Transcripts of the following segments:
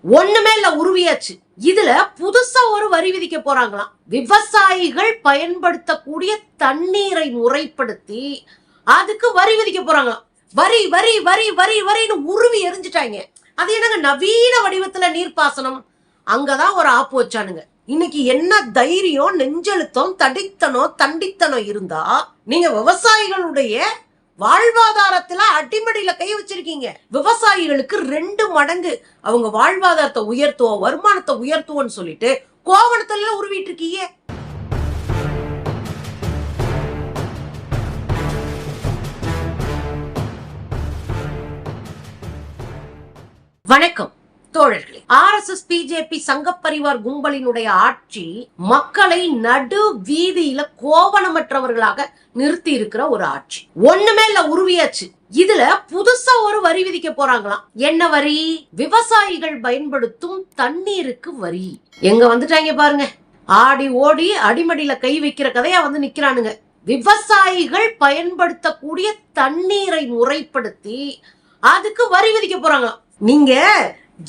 ஒண்ணுமே இல்ல, உருவியாச்சு. இதுல புதுசா ஒரு வரி விதிக்க போறாங்களாம். விவசாயிகள் பயன்படுத்தக்கூடிய தண்ணீரை முறைப்படுத்தி அதுக்கு வரி விதிக்க போறாங்களாம். வரி வரி வரி வரி வரின்னு உருவி எரிஞ்சிட்டாங்க. அது என்னங்க நவீன வடிவத்துல நீர்ப்பாசனம்? அங்கதான் ஒரு ஆப்பு வச்சானுங்க. இன்னைக்கு என்ன தைரியம், நெஞ்செழுத்தம், தண்டித்தனம் இருந்தா நீங்க விவசாயிகளுடைய வாழ்வாதாரத்துல அடிமடியில கை வச்சிருக்கீங்க. விவசாயிகளுக்கு 2 மடங்கு அவங்க வாழ்வாதாரத்தை உயர்த்துவோம், வருமானத்தை உயர்த்துவோம்னு சொல்லிட்டு கோவணத்துல உருவிட்டு இருக்கீங்க. வணக்கம் தோழர்களே. RSS பிஜேபி சங்க பரிவார் கும்பலினுடைய ஆட்சி மக்களை நடு வீதியில கோவணமற்றவர்களாக நிறுத்தி இருக்கிற ஒரு ஆட்சி. ஒண்ணுமே இல்ல, உருவியாச்சு. இதுல புதுசா ஒரு வரி விதிக்க போறாங்களாம். என்ன வரி? விவசாயிகள் பயன்படுத்தும் தண்ணீருக்கு வரி. எங்க வந்துட்டாங்க பாருங்க. ஆடி ஓடி அடிமடியில கை வைக்கிற கதையா வந்து நிக்கிறானுங்க. விவசாயிகள் பயன்படுத்தக்கூடிய தண்ணீரை முறைப்படுத்தி அதுக்கு வரி விதிக்க போறாங்களாம். நீங்க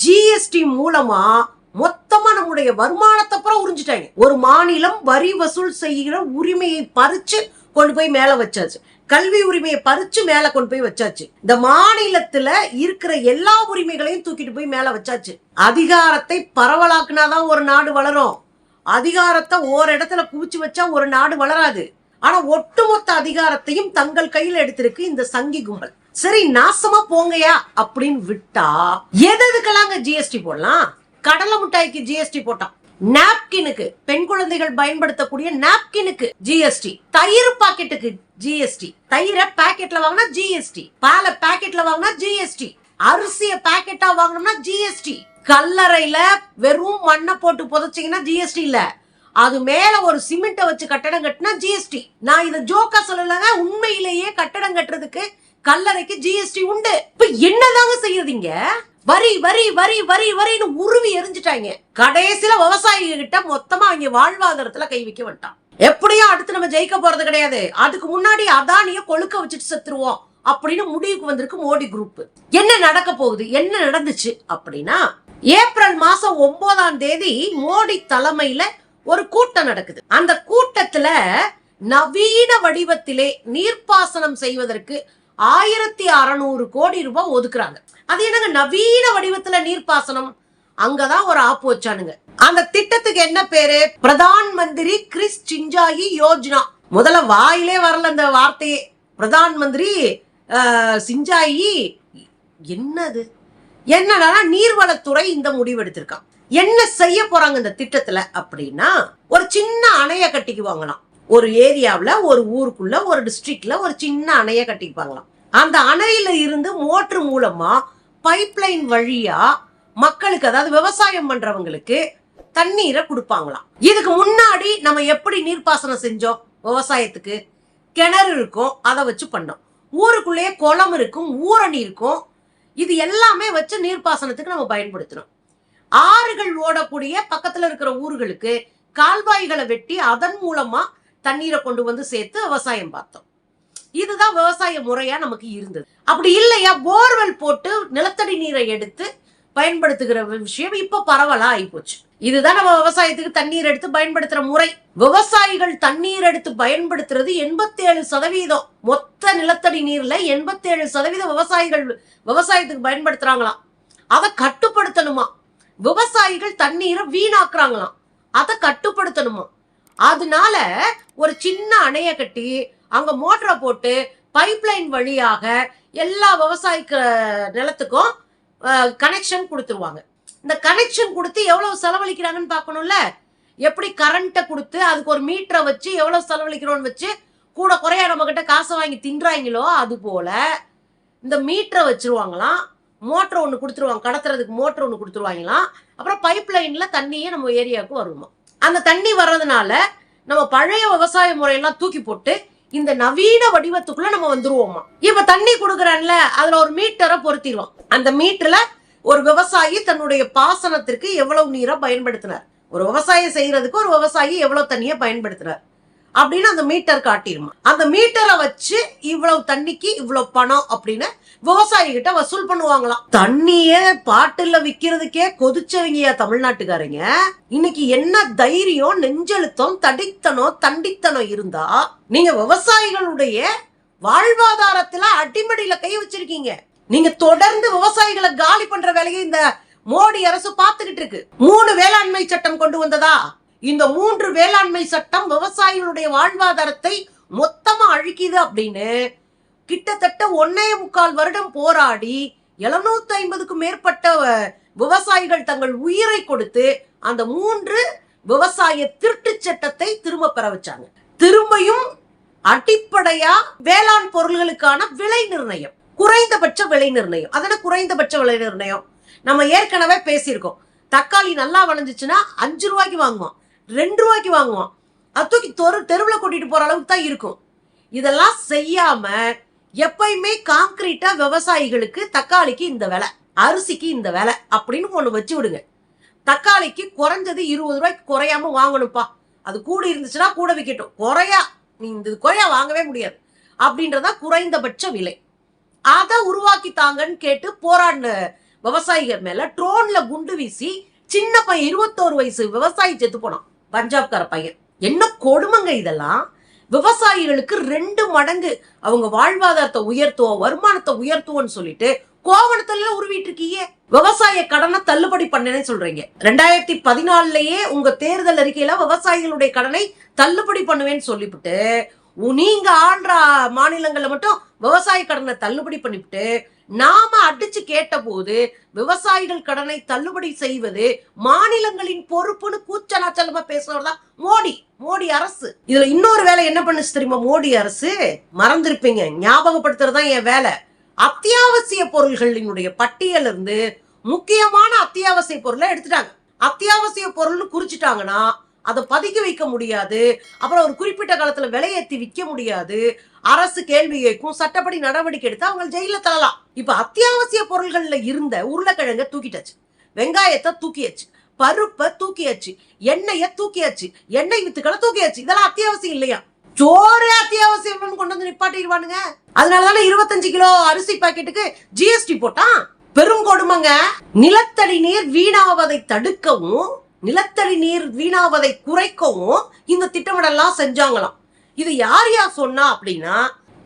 ஜிஎஸ்டி மூலமா மொத்தமா நம்முடைய வருமானத்தை அப்புறம் உறிஞ்சிட்டாங்க. ஒரு மாநிலம் வரி வசூல் செய்கிற உரிமையை பறிச்சு கொண்டு போய் மேல வச்சாச்சு. கல்வி உரிமையை பறிச்சு மேல கொண்டு போய் வச்சாச்சு. இந்த மாநிலத்துல இருக்கிற எல்லா உரிமைகளையும் தூக்கிட்டு போய் மேல வச்சாச்சு. அதிகாரத்தை பரவலாக்குனாதான் ஒரு நாடு வளரும். அதிகாரத்தை ஓரிடத்துல குவிச்சு வச்சா ஒரு நாடு வளராது. ஆனா ஒட்டுமொத்த அதிகாரத்தையும் தங்கள் கையில் எடுத்திருக்கு இந்த சங்கி கும்பல். சரி, நாசமா போங்கயா அப்படின்னு விட்டா எதுக்கெல்லாங்க ஜிஎஸ்டி போடலாம்? கடலை மிட்டாய்க்கு ஜிஎஸ்டி போட்டான், நாப்கினுக்கு, பெண் குழந்தைகள் பயன்படுத்தக்கூடிய நாப்கினுக்கு ஜிஎஸ்டி, தயிர் பாக்கெட்டுக்கு ஜிஎஸ்டி, தயிரை பாக்கெட்ல வாங்கினா ஜிஎஸ்டி, பாலை பாக்கெட்ல வாங்கினா ஜிஎஸ்டி, அரிசிய பாக்கெட்டா வாங்கினோம்னா ஜிஎஸ்டி, கல்லறையில வெறும் மண்ணை போட்டு புதைச்சிங்கன்னா ஜிஎஸ்டி இல்ல, அது மேல ஒரு சிமெண்ட்டை வச்சு கட்டடம் கட்டினா ஜிஎஸ்டி. நான் இதை ஜோக்கா சொல்லலங்க, உண்மையிலேயே கட்டடம் கட்டுறதுக்கு கல்லறைக்கு ஜிஎஸ்டி உண்டு. இப்ப என்னதாங்க செய்யறீங்க? வரி வரி வரி வரி வரின்னு உருவி எரிஞ்சிட்டாங்க. கடைசியில விவசாயிக கிட்ட மொத்தமா அவங்க வாழ்வாதாரத்துல கை வைக்க வந்துட்டான். எப்படியும் அடுத்து நம்ம ஜெயிக்க போறது கிடையாது, அதுக்கு முன்னாடி அதானிய கொழுக்க வச்சுட்டு செத்துருவோம் அப்படின்னு முடிவுக்கு வந்திருக்கு மோடி குரூப். என்ன நடக்க போகுது, என்ன நடந்துச்சு அப்படின்னா, ஏப்ரல் மாசம் 9ஆம் தேதி மோடி தலைமையில ஒரு கூட்டம் நடக்குது. அந்த கூட்டத்துல நவீன வடிவத்திலே நீர்ப்பாசனம் செய்வதற்கு 1600 கோடி ரூபாய் ஒதுக்குறாங்க. அது என்னங்க நவீன வடிவத்துல நீர்ப்பாசனம்? அங்கதான் ஒரு ஆப்பு வச்சானுங்க. அந்த திட்டத்துக்கு என்ன பேரு? பிரதான் மந்திரி கிறிஸ் சிஞ்சாயி யோஜனா. முதல்ல வாயிலே வரல அந்த வார்த்தையே. பிரதான் மந்திரி சிஞ்சாயி என்னது? என்னன்னா நீர்வளத்துறை இந்த முடிவு எடுத்திருக்கான். என்ன செய்ய போறாங்க இந்த திட்டத்துல அப்படின்னா, ஒரு சின்ன அணைய கட்டிக்குவாங்களாம். ஒரு ஏரியாவில், ஒரு ஊருக்குள்ள, ஒரு டிஸ்ட்ரிக்ட்ல ஒரு சின்ன அணைய கட்டிப்பாங்களாம். அந்த அணையில இருந்து மோட்டர் மூலமா பைப்லைன் வழியா மக்களுக்கு, அதாவது விவசாயம் பண்றவங்களுக்கு தண்ணீரை கொடுப்பாங்களாம். இதுக்கு முன்னாடி நம்ம எப்படி நீர்ப்பாசனம் செஞ்சோம்? விவசாயத்துக்கு கிணறு இருக்கும், அதை வச்சு பண்ணோம். ஊருக்குள்ளேயே குளம் இருக்கும், ஊரணி இருக்கும். இது எல்லாமே வச்சு நீர்ப்பாசனத்துக்கு நம்ம பயன்படுத்துறோம். ஆறுகள் ஓடக்கூடிய பக்கத்துல இருக்கிற ஊர்களுக்கு கால்வாய்களை வெட்டி அதன் மூலமா தண்ணீரை கொண்டு வந்து சேர்த்து விவசாயம் பார்த்தோம். இதுதான் விவசாய முறையா நமக்கு இருந்தது. அப்படி இல்லையா, போர்வெல் போட்டு நிலத்தடி நீரை எடுத்து பயன்படுத்துகிற விஷயம் இப்ப பரவலா ஆயிப்போச்சு. இதுதான் நம்ம விவசாயத்துக்கு தண்ணீர் எடுத்து பயன்படுத்துற முறை. விவசாயிகள் தண்ணீர் எடுத்து பயன்படுத்துறது 87%. மொத்த நிலத்தடி நீர்ல 87% விவசாயிகள் விவசாயத்துக்கு பயன்படுத்துறாங்களாம். அதை கட்டுப்படுத்தணுமா? விவசாயிகள் தண்ணீரை வீணாக்குறாங்களாம், அதை கட்டுப்படுத்தணுமா? அதனால ஒரு சின்ன அணைய கட்டி அங்க மோட்டரை போட்டு பைப்லைன் வழியாக எல்லா விவசாய நிலத்துக்கும் கனெக்ஷன் கொடுத்துருவாங்க. இந்த கனெக்ஷன் கொடுத்து எவ்வளவு செலவழிக்கிறாங்கன்னு பார்க்கணும்ல. எப்படி கரண்ட்டை கொடுத்து அதுக்கு ஒரு மீட்டரை வச்சு எவ்வளவு செலவழிக்கிறோம்னு வச்சு கூட குறையா நம்ம கிட்ட காசை வாங்கி தின்றாங்களோ, அது போல இந்த மீட்டரை வச்சிருவாங்களாம். மோட்டர் ஒன்று கொடுத்துருவாங்க, கடத்துறதுக்கு மோட்டர் ஒன்று கொடுத்துருவாங்களாம். அப்புறம் பைப் லைன்ல தண்ணியே நம்ம ஏரியாவுக்கு வருமா. அந்த தண்ணி வர்றதுனால நம்ம பழைய விவசாய முறையெல்லாம் தூக்கி போட்டு இந்த நவீன வடிவத்துக்குள்ள நம்ம வந்துருவோமா. இப்ப தண்ணி கொடுக்குறான்ல, அதுல ஒரு மீட்டரை பொருத்திடுவோம். அந்த மீட்டர்ல ஒரு விவசாயி தன்னுடைய பாசனத்திற்கு எவ்வளவு நீரை பயன்படுத்தினார், ஒரு விவசாயம் செய்யறதுக்கு ஒரு விவசாயி எவ்வளவு தண்ணியை பயன்படுத்தினார், அப்படின்னு அந்த மீட்டர் காட்டிருமா. அந்த மீட்டரை வச்சு இவ்வளவு தண்ணிக்கு இவ்வளவு பணம் அப்படின்னு விவசாயி கிட்ட வசூல் பண்ணுவாங்களாம். தண்ணிய பாட்டுல விக்கிறதுக்கே கொதிச்சவங்க தமிழ்நாட்டுக்காரங்க. இன்னைக்கு என்ன தைரியம், நெஞ்செழுத்தம், தண்டித்தனம் இருந்தா நீங்க விவசாயிகளுடைய வாழ்வாதாரத்துல அடிமடியில கை வச்சிருக்கீங்க. நீங்க தொடர்ந்து விவசாயிகளை காலி பண்ற வேலையை இந்த மோடி அரசு பார்த்துக்கிட்டு இருக்கு. 3 வேளாண்மை சட்டம் கொண்டு வந்ததா? இந்த 3 வேளாண்மை சட்டம் விவசாயிகளுடைய வாழ்வாதாரத்தை மொத்தமா அழிக்குது அப்படின்னு கிட்டத்தட்ட 1.25 வருடம் போராடி 750க்கும் மேற்பட்ட விவசாயிகள் தங்கள் உயிரை கொடுத்து அந்த 3 விவசாய திருட்டு சட்டத்தை திரும்ப பெற வச்சாங்க. திரும்பியும் அடிப்படையா வேளாண் பொருள்களுக்கான விலை நிர்ணயம், குறைந்தபட்ச விலை நிர்ணயம். அதன குறைந்தபட்ச விலை நிர்ணயம் நம்ம ஏற்கனவே பேசியிருக்கோம். தக்காளி நல்லா வளைஞ்சிச்சுன்னா 5 ரூபாய்க்கு வாங்குவோம், 2 ரூபாய்க்கு வாங்குவோம். அது தூக்கி தெருவில் கூட்டிட்டு போற அளவுக்கு தான் இருக்கும். இதெல்லாம் செய்யாம எப்பயுமே கான்கிரீட்டா விவசாயிகளுக்கு தக்காளிக்கு இந்த விலை, அரிசிக்கு இந்த விலை அப்படின்னு ஒண்ணு வச்சு விடுங்க. தக்காளிக்கு குறைஞ்சது 20 ரூபாய்க்கு குறையாம வாங்கணும்ப்பா. அது கூட இருந்துச்சுன்னா கூட விற்கட்டும், குறையா வாங்கவே முடியாது அப்படின்றதா குறைந்தபட்ச விலை. அதை உருவாக்கி தாங்கன்னு கேட்டு போராடின விவசாயிகள் மேல ட்ரோன்ல குண்டு வீசி சின்ன பையன் 21 வயசு விவசாயி செத்து போனான், பஞ்சாப்கார பையன். என்ன கொடுமைங்க இதெல்லாம். விவசாயிகளுக்கு 2 மடங்கு அவங்க வாழ்வாதாரத்தை உயர்த்துவோம், வருமானத்தை உயர்த்துவோம்னு சொல்லிட்டு கோவணத்துல உருவிட்டு இருக்கீங்க. விவசாய கடனை தள்ளுபடி பண்ணேன்னு சொல்றீங்க. 2014லயே உங்க தேர்தல் அறிக்கையில விவசாயிகளுடைய கடனை தள்ளுபடி பண்ணுவேன்னு சொல்லிவிட்டு நீங்க ஆள்ற மாநிலங்கள்ல மட்டும் விவசாய கடனை தள்ளுபடி பண்ணிவிட்டு நாம அடிச்சு கேட்ட போது விவசாயிகள் கடனை தள்ளுபடி செய்வது மாநிலங்களின் பொறுப்புன்னு கூச்சலாச்சலமா பேசுறதா மோடி அரசு. இதுல இன்னொரு வேலை என்ன பண்ணுச்சு தெரியுமா மோடி அரசு? மறந்திருப்பீங்க, ஞாபகப்படுத்துறதா என் வேலை. அத்தியாவசிய பொருள்களினுடைய பட்டியல இருந்து முக்கியமான அத்தியாவசிய பொருளை எடுத்துட்டாங்க. அத்தியாவசிய பொருள்னு குறிச்சிட்டாங்கன்னா அதை பதுக்கி வைக்க முடியாது, அப்புறம் ஒரு குறிப்பிட்ட காலத்துல விலையேற்றி விற்க முடியாது, அரசு கேள்வி கேட்கும், சட்டப்படி நடவடிக்கை எடுத்து அவங்க ஜெயில தள்ளலாம். இப்ப அத்தியாவசிய பொருள்கள்ல இருந்த உருளைக்கிழங்க தூக்கிட்டாச்சு, வெங்காயத்தை தூக்கியாச்சு, பருப்பை தூக்கியாச்சு, எண்ணெய தூக்கியாச்சு, எண்ணெய் வித்துக்களை தூக்கியாச்சு. இதெல்லாம் அத்தியாவசியம் இல்லையா? சோறு அத்தியாவசியம் கொண்டு வந்து நிப்பாட்டிடுவானுங்க. அதனாலதானே 25 கிலோ அரிசி பாக்கெட்டுக்கு ஜிஎஸ்டி போட்டான். பெரும் கொடுமைங்க. நிலத்தடி நீர் வீணாவதை தடுக்கவும் நிலத்தடி நீர் வீணாவதை குறைக்கவும் இந்த திட்டமிடலாம் செஞ்சாங்களாம். இது யார் சொன்னா அப்படின்னா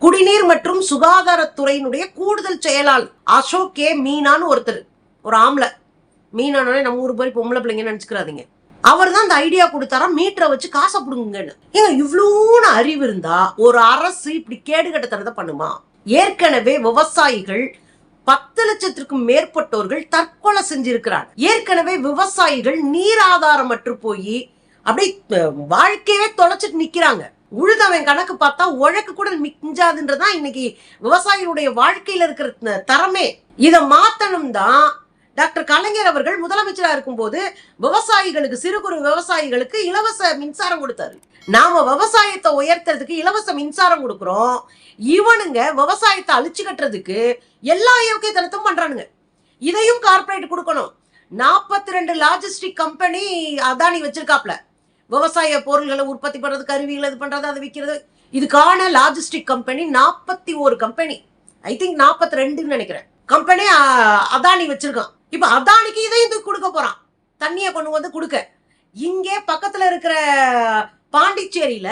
குடிநீர் மற்றும் சுகாதாரத்துறையினுடைய கூடுதல் செயலாளர் அசோக் கே மீனான்னு ஒருத்தர், ஒரு ஆம்பளை. மீனானே நம்ம ஊர் போய் பொம்பளை பிள்ளைங்க நினைச்சுக்கிறாதீங்க. அவர் தான் இந்த ஐடியா கொடுத்தாரா, மீட்டரை வச்சு காசை பிடுங்கன்னு. ஏங்க இவ்வளோன்னு அறிவு இருந்தா ஒரு அரசு இப்படி கேடுகட்டத்தனத்தை பண்ணுமா? ஏற்கனவே விவசாயிகள் 10 லட்சத்திற்கும் மேற்பட்டோர்கள் தற்கொலை செஞ்சிருக்கிறாங்க. ஏற்கனவே விவசாயிகள் நீர் ஆதாரமற்று போய் அப்படி வாழ்க்கையவே தொலைச்சிட்டு நிக்கிறாங்க. உழுதவன் கணக்கு பார்த்தா உழைக்கு கூட மிஞ்சாதுன்றதான் இன்னைக்கு விவசாயிகளுடைய வாழ்க்கையில இருக்கிற தரமே. இதை மாத்தணும் தான் டாக்டர் கலைஞர் அவர்கள் முதலமைச்சரா இருக்கும் போது விவசாயிகளுக்கு, சிறு குறு விவசாயிகளுக்கு இலவச மின்சாரம் கொடுத்தாரு. நாம விவசாயத்தை உயர்த்துறதுக்கு இலவச மின்சாரம் கொடுக்கிறோம். இவனுங்க விவசாயத்தை அழிச்சு கட்டுறதுக்கு எல்லா யோக்கியத்தனத்தும் பண்றானுங்க. இதையும் கார்பரேட் கொடுக்கணும். 42 லாஜிஸ்டிக் கம்பெனி அதானி வச்சிருக்காப்ல. விவசாய பொருள்களை உற்பத்தி பண்றது, கருவிகளை இது பண்றது, அதை விற்கிறது, இதுக்கான logistic company 41 company, I think 42ன்னு நினைக்கிறேன் கம்பெனி அதானி வச்சிருக்கான். இப்ப அதானிக்கு இதையும் கொடுக்க போறான், தண்ணியை கொண்டு வந்து கொடுக்க. இங்கே பக்கத்துல இருக்கிற பாண்டிச்சேரியில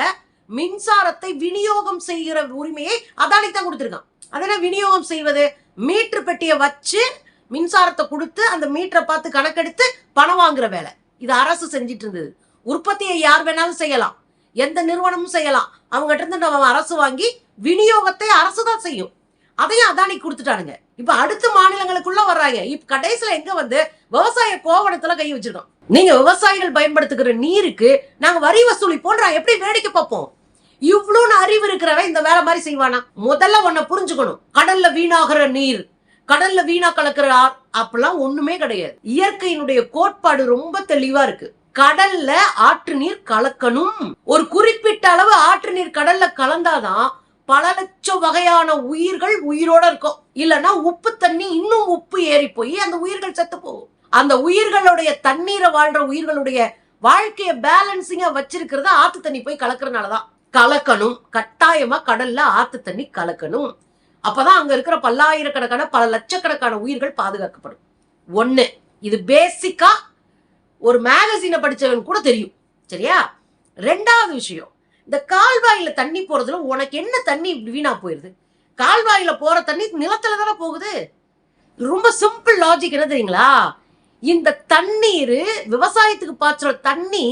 மின்சாரத்தை விநியோகம் செய்கிற உரிமையை அதானி தான் கொடுத்திருக்கான். அதெல்லாம் விநியோகம் செய்வது, மீட்டர் பெட்டியை வச்சு மின்சாரத்தை கொடுத்து அந்த மீட்டரை பார்த்து கணக்கெடுத்து பணம் வாங்குற வேலை இது அரசு செஞ்சிட்டு இருந்தது. உற்பத்தியை யார் வேணாலும் செய்யலாம், எந்த நிறுவனமும் செய்யலாம். அவங்ககிட்ட இருந்து நம்ம அரசு வாங்கி விநியோகத்தை அரசு தான் செய்யும். அதையும் அதானி கொடுத்துட்டானுங்க. இப்ப அடுத்த மாநிலங்களுக்குள்ள வர்றாங்க. இப்ப கடைசியில எங்க வந்து விவசாய கோவணத்துல கை வச்சிருக்கோம். நீங்க விவசாயிகள் பயன்படுத்துகிற நீருக்கு நாங்க வரி வசூலி போன்றா எப்படி வேடிக்கை பார்ப்போம்? இவ்வளவு அறிவு இருக்கிறவன் இந்த வேலை மாதிரி செய்வானா? முதல்ல ஒன்ன புரிஞ்சுக்கணும். கடல்ல வீணாகிற நீர், கடல்ல வீணா கலக்கிற அப்பெல்லாம் ஒண்ணுமே கிடையாது. இயற்கையினுடைய கோட்பாடு ரொம்ப தெளிவா இருக்கு. கடல்ல ஆற்று நீர் கலக்கணும். ஒரு குறிப்பிட்ட அளவு ஆற்று நீர் கடல்ல கலந்தாதான் பல லட்சம் வகையான உயிர்கள் உயிரோட இருக்கும். இல்லைன்னா உப்பு தண்ணி இன்னும் உப்பு ஏறி போய் அந்த உயிர்கள் செத்து போகும். அந்த உயிர்களுடைய தண்ணீரை வாழ்ற உயிர்களுடைய வாழ்க்கைய பேலன்சிங்கா வச்சிருக்கிறது ஆத்து தண்ணி போய் கலக்கிறதுனாலதான். கலக்கணும், கட்டாயமா கடல்ல ஆத்து தண்ணி கலக்கணும். அப்பதான் அங்க இருக்கிற பல்லாயிரக்கணக்கான பல லட்சக்கணக்கான உயிர்கள் பாதுகாக்கப்படும். ஒண்ணு, இது பேசிக்கா ஒரு மேகசினை படிச்சவன் கூட தெரியும். சரியா? ரெண்டாவது விஷயம், இந்த கால்வாயில தண்ணி போறதுல உனக்கு என்ன தண்ணி வீணா போயிருது? கால்வாயில போற தண்ணி நிலத்துல தானே போகுது. ரொம்ப சிம்பிள் லாஜிக் என்ன தெரியுங்களா? இந்த தண்ணீர் விவசாயத்துக்கு பாய்ச்சுற தண்ணி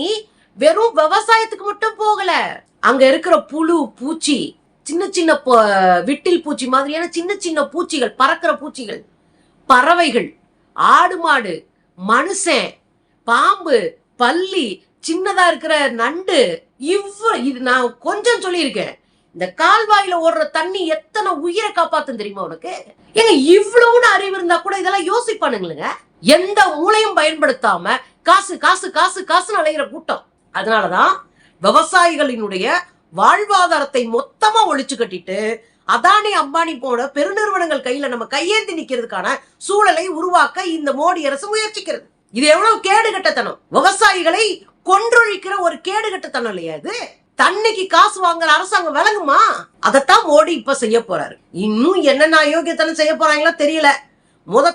வெறும் விவசாயத்துக்கு மட்டும் போகல. அங்க இருக்கிற புழு, பூச்சி, சின்ன சின்ன விட்டில் பூச்சி மாதிரியான சின்ன சின்ன பூச்சிகள், பறக்கிற பூச்சிகள், பறவைகள், ஆடு மாடு, மனுஷன், பாம்பு, பல்லி, சின்னதா இருக்கிற நண்டு, இது நான் கொஞ்சம் சொல்லியிருக்கேன். இந்த கால்வாயில ஓடுற தண்ணி எத்தனை உயிரை காப்பாத்தும் தெரியுமா உனக்கு? ஏங்க இவ்வளவுன்னு அறிவு இருந்தா கூட இதெல்லாம் யோசிப்பானுங்களுங்க. எந்த மூளையும் பயன்படுத்தாம காசு காசு காசு காசுன்னு அலைகிற கூட்டம். அதனாலதான் விவசாயிகளினுடைய வாழ்வாதாரத்தை மொத்தமா ஒழிச்சு கட்டிட்டு அதானி அம்பானி போன பெருநிறுவனங்கள் கையில நம்ம கையேந்தி நிக்கிறதுக்கான சூழலை உருவாக்க இந்த மோடி அரசு முயற்சிக்கிறது. இது எவ்வளவு கேடுகட்டத்தனம்! விவசாயிகளை கொன்றொழிக்கிற ஒரு கேடுகட்டத்தனம் இல்லையா இது? தண்ணிக்கு காசு வாங்குற அரசாங்கம் விளங்குமா? அதைத்தான் மோடி இப்ப செய்ய போறாரு. இன்னும் என்னென்ன அயோக்கியத்தனம் செய்ய போறாங்களோ தெரியல.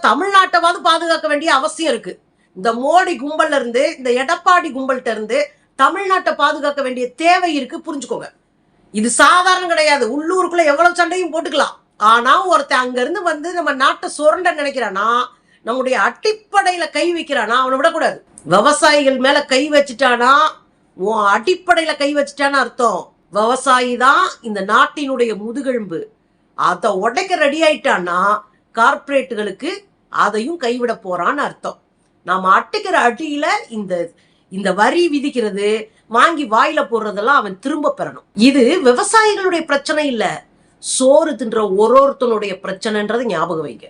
தமிழ்நாட்டைவாது பாதுகாக்க வேண்டிய அவசியம் இருக்கு. இந்த மோடி கும்பல்ல இருந்து, இந்த எடப்பாடி கும்பல்கிட்ட இருந்து தமிழ்நாட்டை பாதுகாக்க வேண்டிய தேவை இருக்கு. புரிஞ்சுக்கோங்க, இது சாதாரணம் கிடையாது. உள்ளூருக்குள்ள எவ்வளவு சண்டையும் போட்டுக்கலாம். ஆனா ஒருத்தன் அங்க இருந்து வந்து நம்ம நாட்டை சுரண்ட நினைக்கிறானா, நம்முடைய அடிப்படையில கை வைக்கிறானா, அவனை விடக்கூடாது. விவசாயிகள் மேல கை வச்சுட்டானா, உன் அடிப்படையில கை வச்சுட்டான்னு அர்த்தம். விவசாயி தான் இந்த நாட்டினுடைய முதுகெலும்பு. அதை உடைக்க ரெடி ஆயிட்டான்னா கார்பரேட்டுகளுக்கு அதையும் கைவிட போறான்னு அர்த்தம். நாம அட்டிக்கிற அடியில இந்த வரி விதிக்கிறது, வாங்கி வாயில போடுறதெல்லாம் அவன் திரும்ப பெறணும். இது விவசாயிகளுடைய பிரச்சனை இல்ல, சோறு தின்ற ஒருத்தனுடைய பிரச்சனைன்றது ஞாபகம் வைங்க.